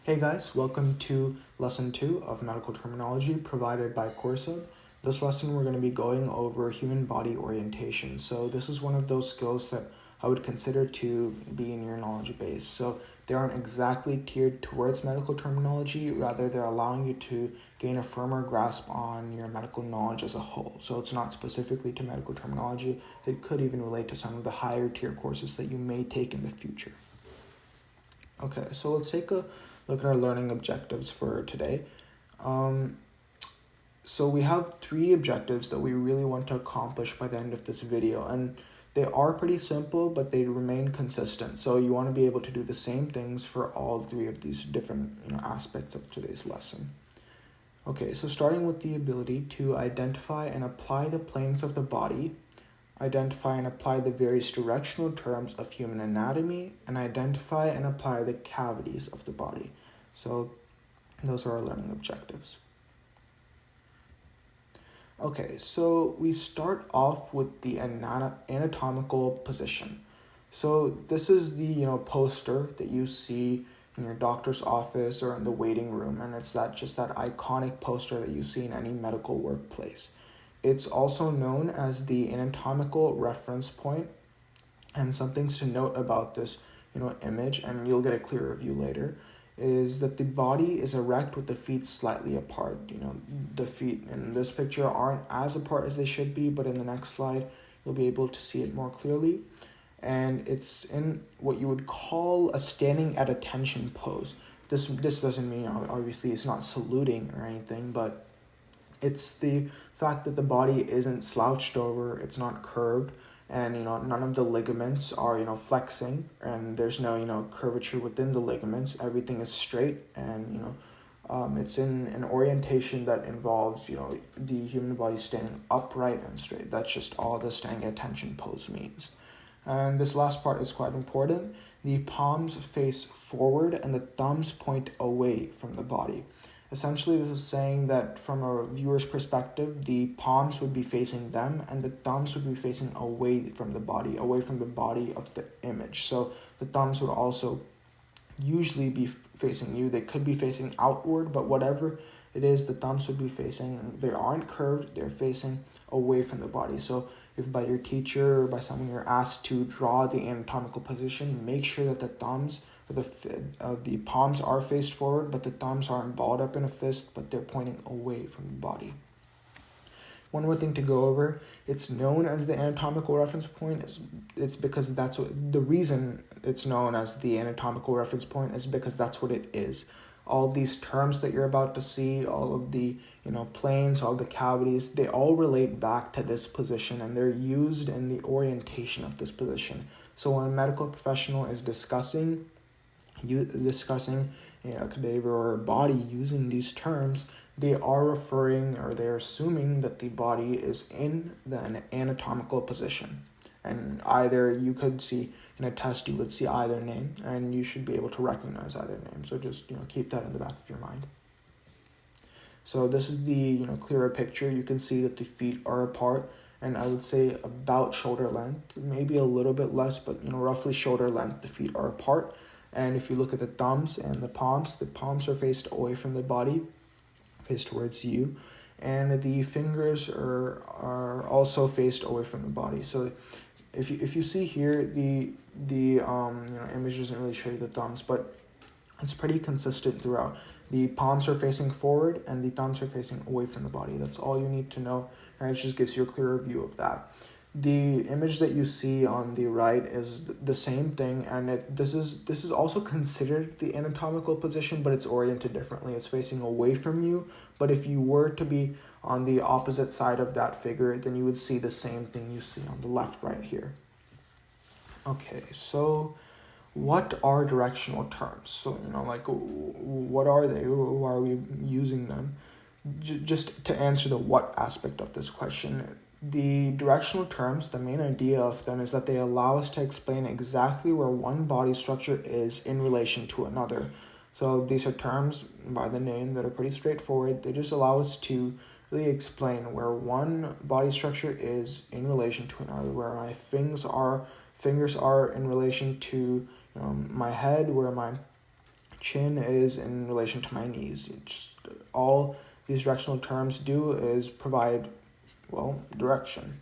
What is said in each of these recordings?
Hey guys, welcome to lesson 2 of medical terminology provided by Corsa. This lesson we're going to be going over human body orientation. So this is one of those skills that I would consider to be in your knowledge base. So they aren't exactly tiered towards medical terminology, rather they're allowing you to gain a firmer grasp on your medical knowledge as a whole. So it's not specifically to medical terminology, it could even relate to some of the higher tier courses that you may take in the future. Okay, so let's take a look at our learning objectives for today. So we have 3 objectives that we really want to accomplish by the end of this video, and they are pretty simple, but they remain consistent. So you want to be able to do the same things for all 3 of these different aspects of today's lesson. Okay, so starting with the ability to identify and apply the planes of the body, identify and apply the various directional terms of human anatomy, and identify and apply the cavities of the body. So those are our learning objectives. Okay, so we start off with the anatomical position. So this is the poster that you see in your doctor's office or in the waiting room, and it's that iconic poster that you see in any medical workplace. It's also known as the anatomical reference point, and some things to note about this image, and you'll get a clearer view later, is that the body is erect with the feet slightly apart. The feet in this picture aren't as apart as they should be, but in the next slide you'll be able to see it more clearly. And it's in what you would call a standing at attention pose. This doesn't mean, obviously, it's not saluting or anything, but it's the fact that the body isn't slouched over, it's not curved, and none of the ligaments are flexing, and there's no curvature within the ligaments. Everything is straight, and it's in an orientation that involves the human body standing upright and straight. That's just all the standing at attention pose means. And this last part is quite important. The palms face forward and the thumbs point away from the body. Essentially, this is saying that from a viewer's perspective, the palms would be facing them and the thumbs would be facing away from the body of the image. So the thumbs would also usually be facing you. They could be facing outward, but whatever it is, the thumbs would be facing. They aren't curved, they're facing away from the body. So if by your teacher or by someone you're asked to draw the anatomical position, make sure that the thumbs the palms are faced forward, but the thumbs aren't balled up in a fist, but they're pointing away from the body. One more thing to go over, it's known as the anatomical reference point. It's because that's what the reason it's known as the anatomical reference point is because that's what it is. All these terms that you're about to see, all of the planes, all the cavities, they all relate back to this position, and they're used in the orientation of this position. So when a medical professional is discussing a cadaver or a body using these terms, they are referring, or they're assuming, that the body is in the anatomical position. And either you could see in a test, you would see either name, and you should be able to recognize either name. So just keep that in the back of your mind. So this is the clearer picture. You can see that the feet are apart, and I would say about shoulder length, maybe a little bit less, but roughly shoulder length. The feet are apart. And if you look at the thumbs and the palms are faced away from the body, faced towards you, and the fingers are also faced away from the body. So if you see here, the image doesn't really show you the thumbs, but it's pretty consistent throughout. The palms are facing forward and the thumbs are facing away from the body. That's all you need to know, and it just gives you a clearer view of that. The image that you see on the right is the same thing, and this is also considered the anatomical position, but it's oriented differently. It's facing away from you, but if you were to be on the opposite side of that figure, then you would see the same thing you see on the left right here. Okay, so what are directional terms? So what are they? Why are we using them? Just to answer the what aspect of this question, the directional terms, the main idea of them is that they allow us to explain exactly where one body structure is in relation to another. So these are terms by the name that are pretty straightforward. They just allow us to really explain where one body structure is in relation to another, where my fingers are in relation to my head, where my Chin is in relation to my knees. All these directional terms do is provide, well, direction.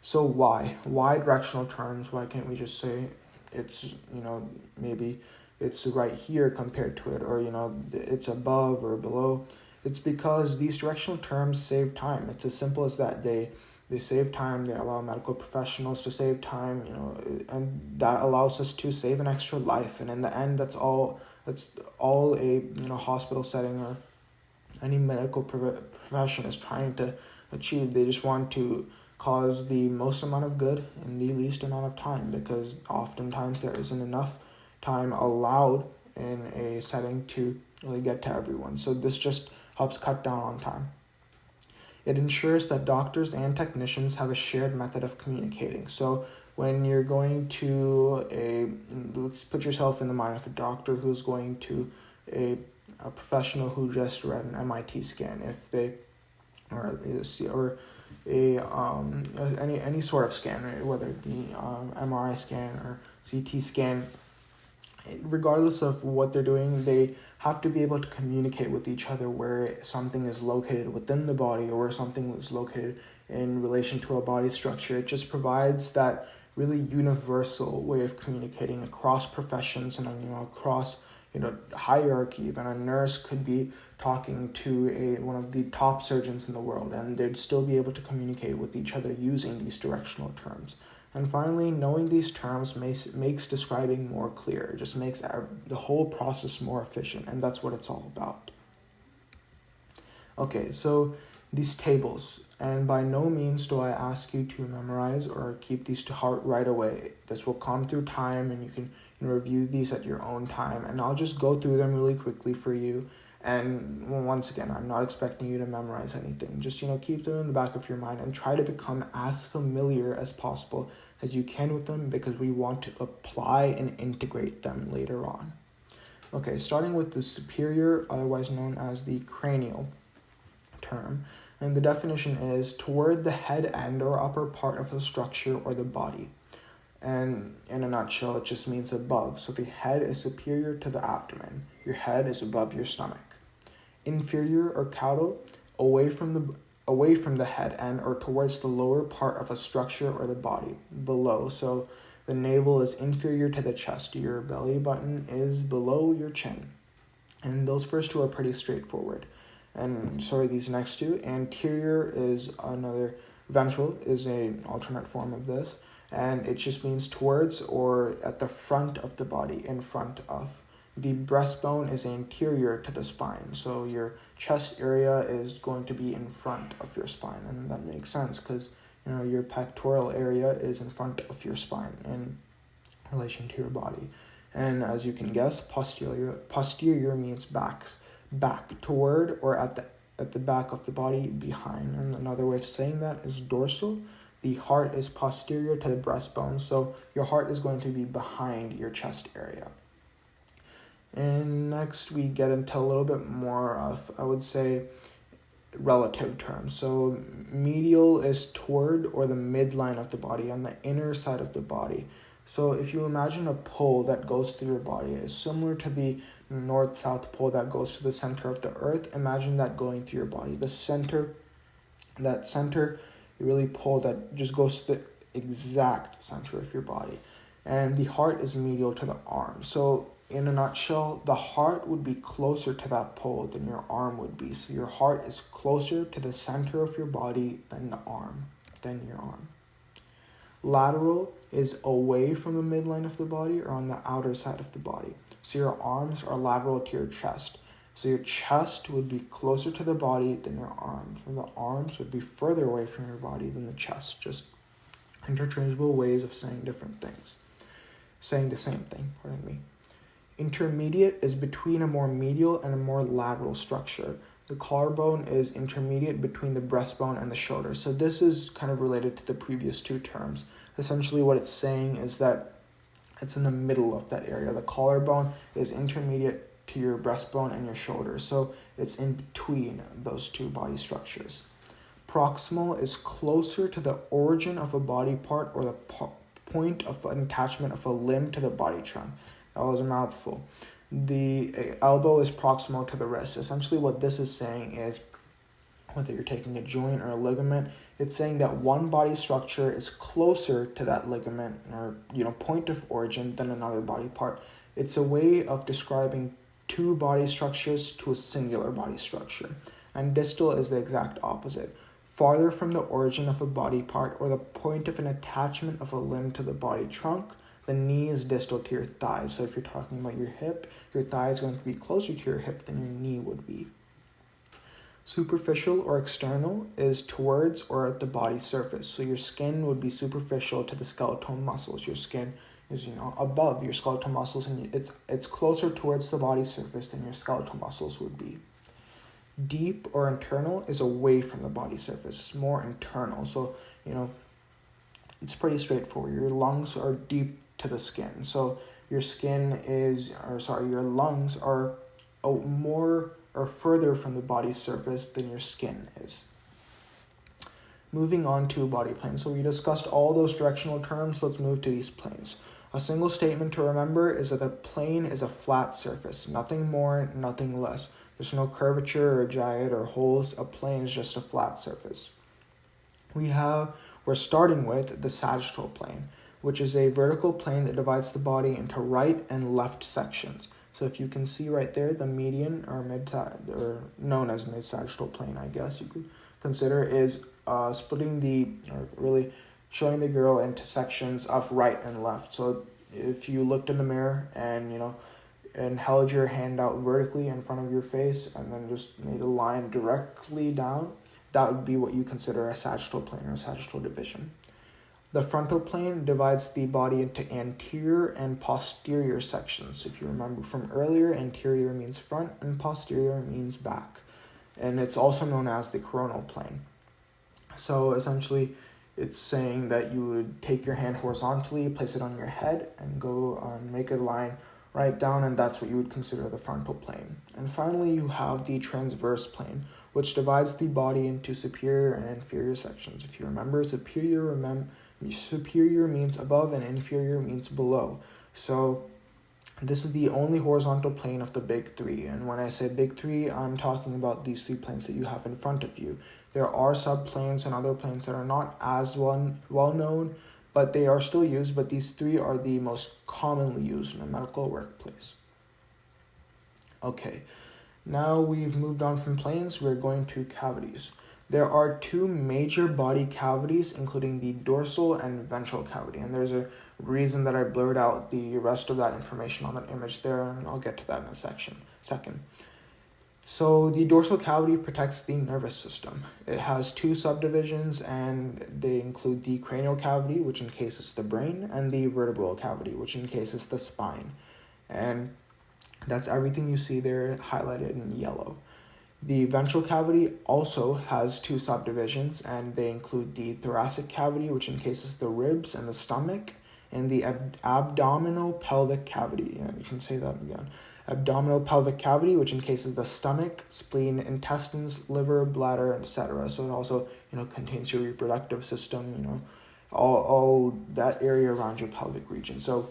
So why? Why directional terms? Why can't we just say it's, maybe it's right here compared to it, or, it's above or below? It's because these directional terms save time. It's as simple as that. They save time. They allow medical professionals to save time, and that allows us to save an extra life. And in the end, that's all a hospital setting or any medical profession is trying to achieve. They just want to cause the most amount of good in the least amount of time, because oftentimes there isn't enough time allowed in a setting to really get to everyone. So this just helps cut down on time. It ensures that doctors and technicians have a shared method of communicating. So when you're going to let's put yourself in the mind of a doctor who's going to a professional who just read an MIT scan, if they, or any sort of scan, right? Whether it be MRI scan or CT scan, regardless of what they're doing, they have to be able to communicate with each other where something is located within the body or where something is located in relation to a body structure. It just provides that really universal way of communicating across professions and across hierarchy. Even a nurse could be talking to one of the top surgeons in the world, and they'd still be able to communicate with each other using these directional terms. And finally, knowing these terms makes describing more clear. It just makes the whole process more efficient, and that's what it's all about. Okay, so these tables, and by no means do I ask you to memorize or keep these to heart right away. This will come through time, and you can review these at your own time, and I'll just go through them really quickly for you. And once again, I'm not expecting you to memorize anything. Just keep them in the back of your mind and try to become as familiar as possible as you can with them, because we want to apply and integrate them later on. Okay, starting with the superior, otherwise known as the cranial term. And the definition is toward the head end or upper part of the structure or the body. And in a nutshell, it just means above. So the head is superior to the abdomen. Your head is above your stomach. Inferior or caudal, away from the head end or towards the lower part of a structure or the body. Below. So the navel is inferior to the chest. Your belly button is below your chin. And those first two are pretty straightforward. And these next two. Anterior is another, ventral is an alternate form of this. And it just means towards or at the front of the body, in front of. The breastbone is anterior to the spine, so your chest area is going to be in front of your spine, and that makes sense because your pectoral area is in front of your spine in relation to your body. And as you can guess, posterior means back toward or at the back of the body, behind. And another way of saying that is dorsal. The heart is posterior to the breastbone, so your heart is going to be behind your chest area. And next we get into a little bit more of, I would say, relative terms. So medial is toward or the midline of the body, on the inner side of the body. So if you imagine a pole that goes through your body, it's similar to the north-south pole that goes to the center of the earth. Imagine that going through your body. That center really pole that just goes to the exact center of your body. And the heart is medial to the arm. So in a nutshell, the heart would be closer to that pole than your arm would be. So your heart is closer to the center of your body than your arm. Lateral is away from the midline of the body or on the outer side of the body. So your arms are lateral to your chest. So your chest would be closer to the body than your arms. And the arms would be further away from your body than the chest. Just interchangeable ways of saying different things. Saying the same thing, pardon me. Intermediate is between a more medial and a more lateral structure. The collarbone is intermediate between the breastbone and the shoulder. So this is kind of related to the previous two terms. Essentially what it's saying is that it's in the middle of that area. The collarbone is intermediate to your breastbone and your shoulder. So it's in between those two body structures. Proximal is closer to the origin of a body part or the point of an attachment of a limb to the body trunk. That was a mouthful. The elbow is proximal to the wrist. Essentially what this is saying is, whether you're taking a joint or a ligament, it's saying that one body structure is closer to that ligament or point of origin than another body part. It's a way of describing two body structures to a singular body structure. And distal is the exact opposite. Farther from the origin of a body part or the point of an attachment of a limb to the body trunk, the knee is distal to your thigh. So if you're talking about your hip, your thigh is going to be closer to your hip than your knee would be. Superficial or external is towards or at the body surface. So your skin would be superficial to the skeletal muscles. Your skin is above your skeletal muscles, and it's closer towards the body surface than your skeletal muscles would be. Deep or internal is away from the body surface. It's more internal. So it's pretty straightforward. Your lungs are deep to the skin. So your lungs are more or further from the body's surface than your skin is. Moving on to body plane. So we discussed all those directional terms. Let's move to these planes. A single statement to remember is that a plane is a flat surface. Nothing more, nothing less. There's no curvature or gyre or holes. A plane is just a flat surface. We're starting with the sagittal plane, which is a vertical plane that divides the body into right and left sections. So if you can see right there, the median or or known as mid-sagittal plane, I guess you could consider, is really showing the girl into sections of right and left. So if you looked in the mirror and held your hand out vertically in front of your face and then just made a line directly down, that would be what you consider a sagittal plane or a sagittal division. The frontal plane divides the body into anterior and posterior sections. If you remember from earlier, anterior means front and posterior means back. And it's also known as the coronal plane. So essentially, it's saying that you would take your hand horizontally, place it on your head, and go make a line right down, and that's what you would consider the frontal plane. And finally, you have the transverse plane, which divides the body into superior and inferior sections. If you remember, superior means above and inferior means below. So this is the only horizontal plane of the big three. And when I say big three, I'm talking about these 3 planes that you have in front of you. There are subplanes and other planes that are not as well known, but they are still used. But these 3 are the most commonly used in a medical workplace. Okay, now we've moved on from planes, we're going to cavities. There are 2 major body cavities, including the dorsal and ventral cavity. And there's a reason that I blurred out the rest of that information on that image there, and I'll get to that in a second. So the dorsal cavity protects the nervous system. It has 2 subdivisions, and they include the cranial cavity, which encases the brain, and the vertebral cavity, which encases the spine. And that's everything you see there highlighted in yellow. The ventral cavity also has 2 subdivisions, and they include the thoracic cavity, which encases the ribs and the stomach, and the abdominal pelvic cavity. Yeah, you can say that again. Abdominal pelvic cavity, which encases the stomach, spleen, intestines, liver, bladder, etc. So it also, contains your reproductive system, all that area around your pelvic region. So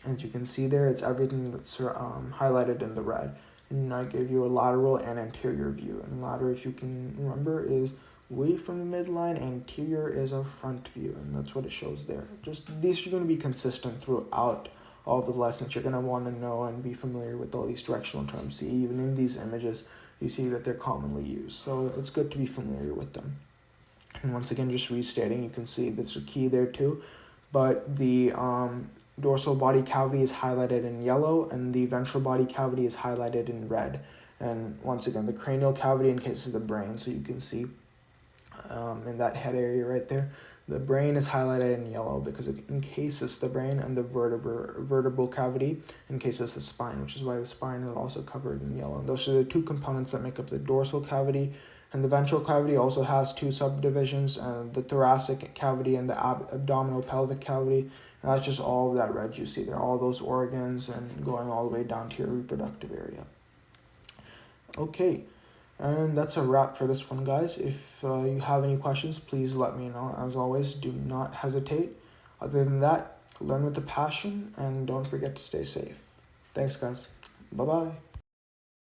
as you can see there, it's everything that's highlighted in the red. And I gave you a lateral and anterior view. And lateral, if you can remember, is away from the midline. Anterior is a front view, and that's what it shows there. Just these are going to be consistent throughout all the lessons. You're going to want to know and be familiar with all these directional terms. See, even in these images, you see that they're commonly used. So it's good to be familiar with them. And once again, just restating, you can see that's a key there too. But the dorsal body cavity is highlighted in yellow, and the ventral body cavity is highlighted in red. And once again, the cranial cavity encases the brain, so you can see in that head area right there, the brain is highlighted in yellow because it encases the brain, and the vertebral cavity encases the spine, which is why the spine is also covered in yellow. And those are the 2 components that make up the dorsal cavity. And the ventral cavity also has 2 subdivisions, the thoracic cavity and the abdominal pelvic cavity. And that's just all of that red you see there, all those organs and going all the way down to your reproductive area. Okay, and that's a wrap for this one, guys. If you have any questions, please let me know. As always, do not hesitate. Other than that, learn with a passion, and don't forget to stay safe. Thanks, guys. Bye bye.